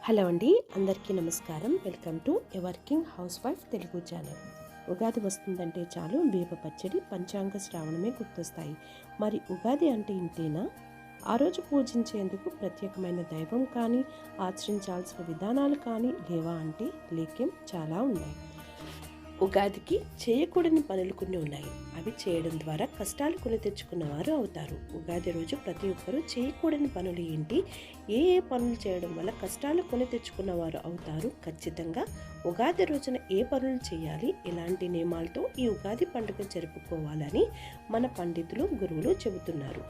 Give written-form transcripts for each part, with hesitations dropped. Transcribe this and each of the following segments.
Hello అండి, అందరికీ నమస్కారం. Welcome to a working house wife Telugu channel. Ugadi వస్తుందంటే చాలు వేప పచ్చడి, పంచాంగ శ్రావణమే గుర్తొస్తాయి. మరి ఉగాది అంటే ఇంతేనా? ఆ రోజు పూజించేందుకు ప్రత్యేకమైన దైవం కానీ, ఆచరించాల్సిన విధానాలు కానీ లేవా అంటే లేకేం, చాలా ఉన్నాయి. ఉగాదికి చేయకూడని పనులు కొన్ని ఉన్నాయి. అవి చేయడం ద్వారా కష్టాలు కొని తెచ్చుకున్నవారు అవుతారు. ఉగాది రోజు ప్రతి ఒక్కరూ చేయకూడని పనులు ఏంటి, ఏ ఏ పనులు చేయడం వల్ల కష్టాలు కొని తెచ్చుకున్నవారు అవుతారు, ఖచ్చితంగా ఉగాది రోజున ఏ పనులు చేయాలి, ఎలాంటి నియమాలతో ఈ ఉగాది పండుగ జరుపుకోవాలని మన పండితులు, గురువులు చెబుతున్నారు.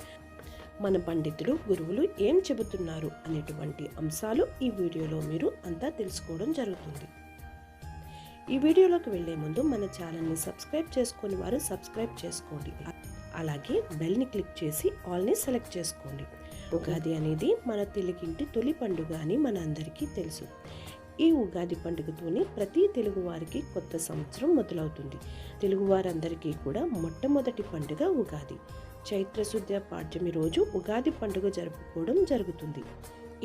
మన పండితులు, గురువులు ఏం చెబుతున్నారు అనేటువంటి అంశాలు ఈ వీడియోలో మీరు అంతా తెలుసుకోవడం జరుగుతుంది. ఈ వీడియోలోకి వెళ్లే ముందు మన ఛానల్ని సబ్స్క్రైబ్ చేసుకుని వారు సబ్స్క్రైబ్ చేసుకోండి. అలాగే బెల్ని క్లిక్ చేసి ఆల్ని సెలెక్ట్ చేసుకోండి. ఉగాది అనేది మన తెలుగింటి తొలి పండుగ అని మన అందరికీ తెలుసు. ఈ ఉగాది పండుగతోనే ప్రతి తెలుగు వారికి కొత్త సంవత్సరం మొదలవుతుంది. తెలుగు వారందరికీ కూడా మొట్టమొదటి పండుగ ఉగాది. చైత్రశుద్ధ పాడ్యమి రోజు ఉగాది పండుగ జరుపుకోవడం జరుగుతుంది.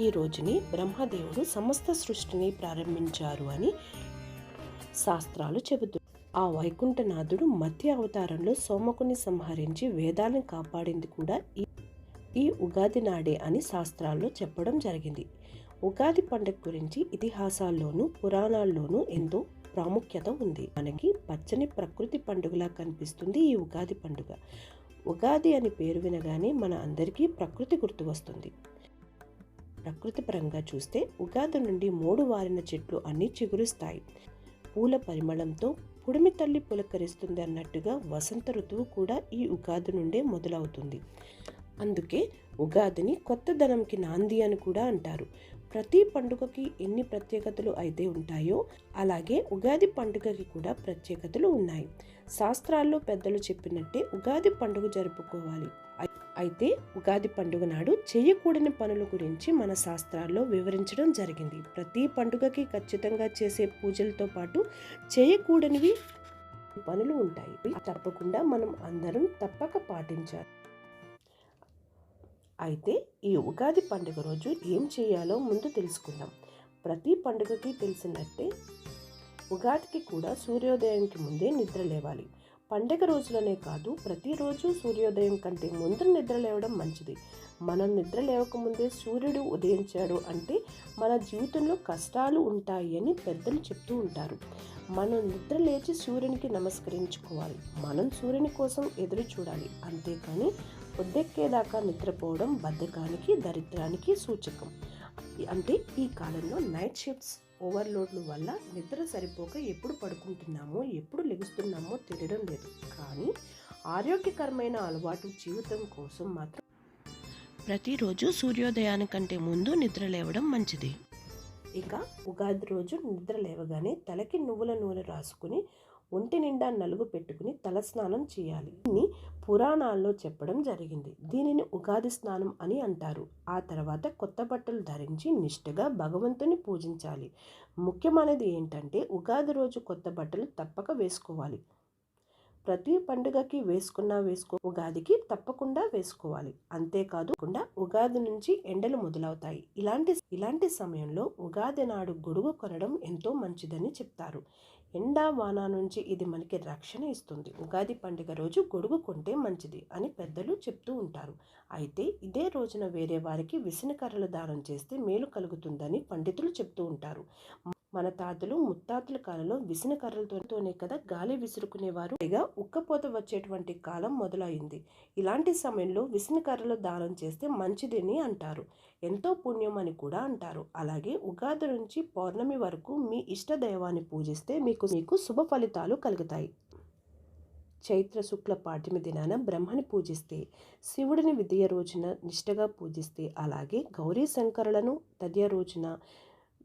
ఈ రోజుని బ్రహ్మదేవుడు సమస్త సృష్టిని ప్రారంభించారు అని శాస్త్రాలు చెబుతున్నాయి. ఆ వైకుంఠనాథుడు మధ్య అవతారంలో సోమకుని సంహరించి వేదాలను కాపాడింది కూడా ఈ ఉగాది నాడే అని శాస్త్రాల్లో చెప్పడం జరిగింది. ఉగాది పండుగ గురించి ఇతిహాసాల్లోనూ పురాణాల్లోనూ ఎంతో ప్రాముఖ్యత ఉంది. మనకి పచ్చని ప్రకృతి పండుగలా కనిపిస్తుంది ఈ ఉగాది పండుగ. ఉగాది అని పేరు వినగానే మన అందరికీ ప్రకృతి గుర్తు వస్తుంది. ప్రకృతి పరంగా చూస్తే ఉగాది నుండి 3 వారిన చెట్లు అన్నీ చిగురుస్తాయి. పూల పరిమళంతో పుడిమి తల్లి పులకరిస్తుంది అన్నట్టుగా వసంత ఋతువు కూడా ఈ ఉగాది నుండే మొదలవుతుంది. అందుకే ఉగాదిని కొత్త ధనంకి నాంది అని కూడా అంటారు. ప్రతి పండుగకి ఎన్ని ప్రత్యేకతలు అయితే ఉంటాయో అలాగే ఉగాది పండుగకి కూడా ప్రత్యేకతలు ఉన్నాయి. శాస్త్రాల్లో పెద్దలు చెప్పినట్టే ఉగాది పండుగ జరుపుకోవాలి. అయితే ఉగాది పండుగ నాడు చేయకూడని పనుల గురించి మన శాస్త్రాల్లో వివరించడం జరిగింది. ప్రతి పండుగకి ఖచ్చితంగా చేసే పూజలతో పాటు చేయకూడనివి పనులు ఉంటాయి. తప్పకుండా మనం అందరం తప్పక పాటించాలి. అయితే ఈ ఉగాది పండుగ రోజు ఏం చేయాలో ముందు తెలుసుకుందాం. ప్రతి పండుగకి తెలిసినట్టే ఉగాదికి కూడా సూర్యోదయంకి ముందే నిద్ర లేవాలి. పండగ రోజులనే కాదు, ప్రతిరోజు సూర్యోదయం కంటే ముందు నిద్ర లేవడం మంచిది. మనం నిద్ర లేవకముందే సూర్యుడు ఉదయించాడు అంటే మన జీవితంలో కష్టాలు ఉంటాయి అని పెద్దలు చెప్తూ ఉంటారు. మనం నిద్ర లేచి సూర్యునికి నమస్కరించుకోవాలి. మనం సూర్యుని కోసం ఎదురు చూడాలి. అంతేకాని పొద్దెక్కేదాకా నిద్రపోవడం బద్ధకానికి, దరిద్రానికి సూచకం. అంటే ఈ కాలంలో నైట్ షిఫ్ట్స్, ఓవర్లోడ్ల వల్ల నిద్ర సరిపోక ఎప్పుడు పడుకుంటున్నామో, ఎప్పుడు లెగుస్తున్నామో తెలియడం లేదు. కానీ ఆరోగ్యకరమైన అలవాటు జీవితం కోసం మాత్రం ప్రతిరోజు సూర్యోదయానికంటే ముందు నిద్ర లేవడం మంచిది. ఇక ఉగాది రోజు నిద్ర లేవగానే తలకి నువ్వుల నూనె రాసుకుని ఒంటి నిండా నలుగు పెట్టుకుని తలస్నానం చేయాలి. దీన్ని పురాణాల్లో చెప్పడం జరిగింది. దీనిని ఉగాది స్నానం అని అంటారు. ఆ తర్వాత కొత్త బట్టలు ధరించి నిష్ఠగా భగవంతుని పూజించాలి. ముఖ్యమైనది ఏంటంటే ఉగాది రోజు కొత్త బట్టలు తప్పక వేసుకోవాలి. ప్రతి పండుగకి ఉగాదికి తప్పకుండా వేసుకోవాలి. అంతేకాదు ఉగాది నుంచి ఎండలు మొదలవుతాయి. ఇలాంటి సమయంలో ఉగాది నాడు గొడుగు కొనడం ఎంతో మంచిదని చెప్తారు. ఎండా వాన నుంచి ఇది మనకి రక్షణ ఇస్తుంది. ఉగాది పండుగ రోజు గొడుగు కొంటే మంచిది అని పెద్దలు చెప్తూ ఉంటారు. అయితే ఇదే రోజున వేరే వారికి విసనకర్రలు దానం చేస్తే మేలు కలుగుతుందని పండితులు చెప్తూ ఉంటారు. మన తాతలు ముత్తాతల కాలంలో విసిన కర్రలతోనే కదా గాలి విసురుకునేవారు. పైగా ఉక్కపోత వచ్చేటువంటి కాలం మొదలైంది. ఇలాంటి సమయంలో విసిన కర్రలు దానం చేస్తే మంచిదని అంటారు. ఎంతో పుణ్యం అని కూడా అంటారు. అలాగే ఉగాది నుంచి పౌర్ణమి వరకు మీ ఇష్ట దైవాన్ని పూజిస్తే మీకు శుభ ఫలితాలు కలుగుతాయి. చైత్ర శుక్ల పాడ్యమి దినాన బ్రహ్మని పూజిస్తే, శివుడిని విద్య రోజున నిష్ఠగా పూజిస్తే, అలాగే గౌరీ శంకరులను తదియ రోజున,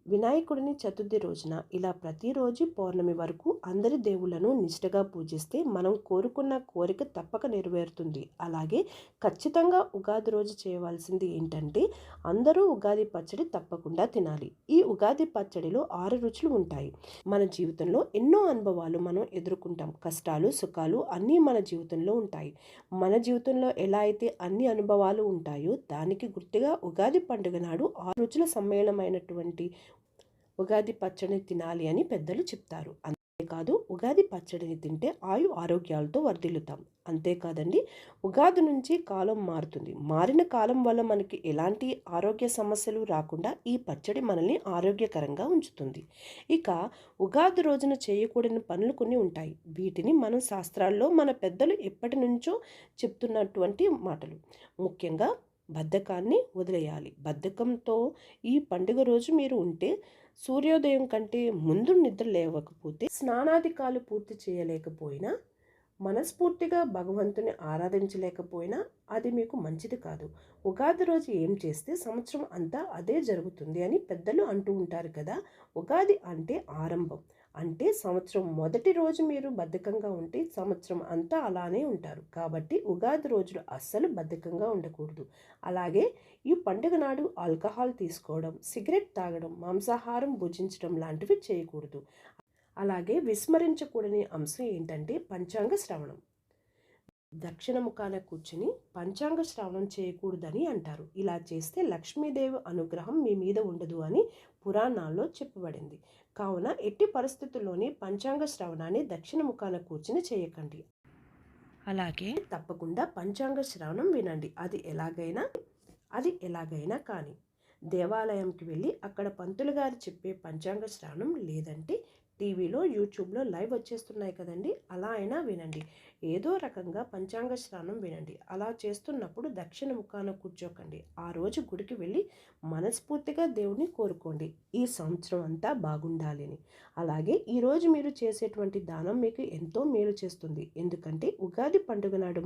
వినాయకుడిని చతుర్థి రోజున, ఇలా ప్రతిరోజు పౌర్ణమి వరకు అందరి దేవుళ్లను నిష్ఠగా పూజిస్తే మనం కోరుకున్న కోరిక తప్పక నెరవేరుతుంది. అలాగే ఖచ్చితంగా ఉగాది రోజు చేయవలసింది ఏంటంటే అందరూ ఉగాది పచ్చడి తప్పకుండా తినాలి. ఈ ఉగాది పచ్చడిలో 6 రుచులు ఉంటాయి. మన జీవితంలో ఎన్నో అనుభవాలు మనం ఎదుర్కొంటాం. కష్టాలు, సుఖాలు అన్నీ మన జీవితంలో ఉంటాయి. మన జీవితంలో ఎలా అయితే అన్ని అనుభవాలు ఉంటాయో దానికి గుర్తుగా ఉగాది పండుగ నాడు 6 రుచుల సమ్మేళనమైనటువంటి ఉగాది పచ్చడిని తినాలి అని పెద్దలు చెప్తారు. అంతేకాదు ఉగాది పచ్చడిని తింటే ఆరోగ్యాలతో వర్ధిల్లుతాం. అంతేకాదండి, ఉగాది నుంచి కాలం మారుతుంది. మారిన కాలం వల్ల మనకి ఎలాంటి ఆరోగ్య సమస్యలు రాకుండా ఈ పచ్చడి మనల్ని ఆరోగ్యకరంగా ఉంచుతుంది. ఇక ఉగాది రోజున చేయకూడని పనులు కొన్ని ఉంటాయి. వీటిని మనం శాస్త్రాల్లో మన పెద్దలు ఎప్పటి నుంచో చెప్తున్నటువంటి మాటలు. ముఖ్యంగా బద్ధకాన్ని వదిలేయాలి. బద్ధకంతో ఈ పండుగ రోజు మీరు ఉంటే సూర్యోదయం కంటే ముందు నిద్ర లేవకపోతే, స్నానాధికాలు పూర్తి చేయలేకపోయినా, మనస్ఫూర్తిగా భగవంతుని ఆరాధించలేకపోయినా అది మీకు మంచిది కాదు. ఉగాది రోజు ఏం చేస్తే సంవత్సరం అంతా అదే జరుగుతుంది అని పెద్దలు అంటూ ఉంటారు కదా. ఉగాది అంటే ఆరంభం. అంటే సంవత్సరం మొదటి రోజు మీరు బద్ధకంగా ఉంటే సంవత్సరం అంతా అలానే ఉంటారు. కాబట్టి ఉగాది రోజులు అస్సలు బద్ధకంగా ఉండకూడదు. అలాగే ఈ పండుగ నాడు ఆల్కహాల్ తీసుకోవడం, సిగరెట్ తాగడం, మాంసాహారం భుజించడం లాంటివి చేయకూడదు. అలాగే విస్మరించకూడని అంశం ఏంటంటే పంచాంగ శ్రవణం. దక్షిణ ముఖాన కూర్చుని పంచాంగ శ్రవణం చేయకూడదని అంటారు. ఇలా చేస్తే లక్ష్మీదేవి అనుగ్రహం మీ మీద ఉండదు అని పురాణాల్లో చెప్పబడింది. కావున ఎట్టి పరిస్థితుల్లోని పంచాంగ శ్రవణాన్ని దక్షిణ ముఖాన కూర్చుని చేయకండి. అలాగే తప్పకుండా పంచాంగ శ్రవణం వినండి. అది ఎలాగైనా కానీ దేవాలయంకి వెళ్ళి అక్కడ పంతులు గారు చెప్పే పంచాంగ శ్రవణం, లేదంటే టీవీలో యూట్యూబ్లో లైవ్ వచ్చేస్తున్నాయి కదండి, అలా అయినా వినండి. ఏదో రకంగా పంచాంగ శ్రవణం వినండి. అలా చేస్తున్నప్పుడు దక్షిణ ముఖాన కూర్చోకండి. ఆ రోజు గుడికి వెళ్ళి మనస్ఫూర్తిగా దేవుణ్ణి కోరుకోండి ఈ సంవత్సరం అంతా బాగుండాలి అని. అలాగే ఈరోజు మీరు చేసేటువంటి దానం మీకు ఎంతో మేలు చేస్తుంది. ఎందుకంటే ఉగాది పండుగ నాడు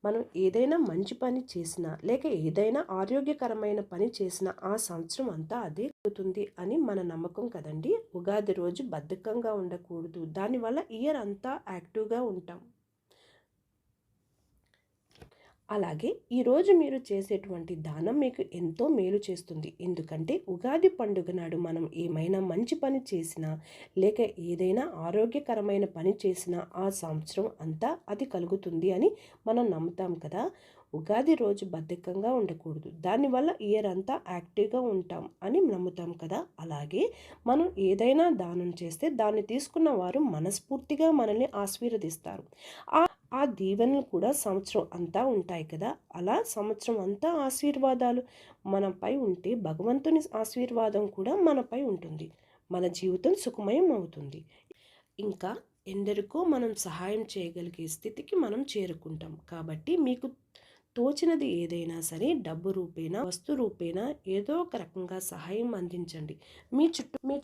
మనం ఏదైనా మంచి పని చేసినా, లేక ఏదైనా ఆరోగ్యకరమైన పని చేసినా ఆ సంవత్సరం అంతా అదే అవుతుంది అని మన నమ్మకం కదండి. ఉగాది రోజు బద్ధకంగా ఉండకూడదు. దానివల్ల ఇయర్ అంతా యాక్టివ్గా ఉంటాం. అలాగే ఈరోజు మీరు చేసేటువంటి దానం మీకు ఎంతో మేలు చేస్తుంది. ఎందుకంటే ఉగాది పండుగ నాడు మనం ఏమైనా మంచి పని చేసినా, లేక ఏదైనా ఆరోగ్యకరమైన పని చేసినా ఆ సంవత్సరం అంతా అది కలుగుతుంది అని మనం నమ్ముతాం కదా. ఉగాది రోజు బద్ధకంగా ఉండకూడదు. దానివల్ల ఇయర్ అంతా యాక్టివ్గా ఉంటాం అని నమ్ముతాం కదా. అలాగే మనం ఏదైనా దానం చేస్తే దాన్ని తీసుకున్న వారు మనస్ఫూర్తిగా మనల్ని ఆశీర్వదిస్తారు. ఆ దీవెనలు కూడా సంవత్సరం అంతా ఉంటాయి కదా. అలా సంవత్సరం అంతా ఆశీర్వాదాలు మనపై ఉంటే భగవంతుని ఆశీర్వాదం కూడా మనపై ఉంటుంది. మన జీవితం సుఖమయం అవుతుంది. ఇంకా ఎందరికో మనం సహాయం చేయగలిగే స్థితికి మనం చేరుకుంటాం. కాబట్టి మీకు తోచినది ఏదైనా సరే, డబ్బు రూపేనా, వస్తు రూపేనా ఏదో ఒక రకంగా సహాయం అందించండి. మీ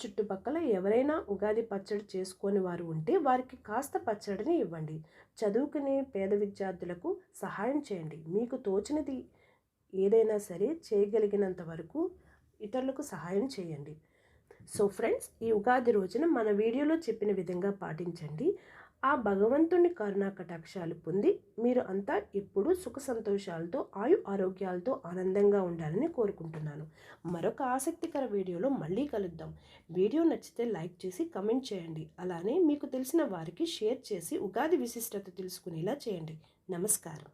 చుట్టుపక్కల ఎవరైనా ఉగాది పచ్చడి చేసుకొని వారు ఉంటే వారికి కాస్త పచ్చడిని ఇవ్వండి. చదువుకునే పేద విద్యార్థులకు సహాయం చేయండి. మీకు తోచినది ఏదైనా సరే చేయగలిగినంత వరకు ఇతరులకు సహాయం చేయండి. సో ఫ్రెండ్స్, ఈ ఉగాది రోజున మన వీడియోలో చెప్పిన విధంగా పాటించండి. ఆ భగవంతుని కరుణా కటాక్షాలు పొంది మీరు అంతా ఎప్పుడూ సుఖ సంతోషాలతో ఆరోగ్యాలతో ఆనందంగా ఉండాలని కోరుకుంటున్నాను. మరొక ఆసక్తికర వీడియోలో మళ్ళీ కలుద్దాం. వీడియో నచ్చితే లైక్ చేసి కమెంట్ చేయండి. అలానే మీకు తెలిసిన వారికి షేర్ చేసి ఉగాది విశిష్టత తెలుసుకునేలా చేయండి. నమస్కారం.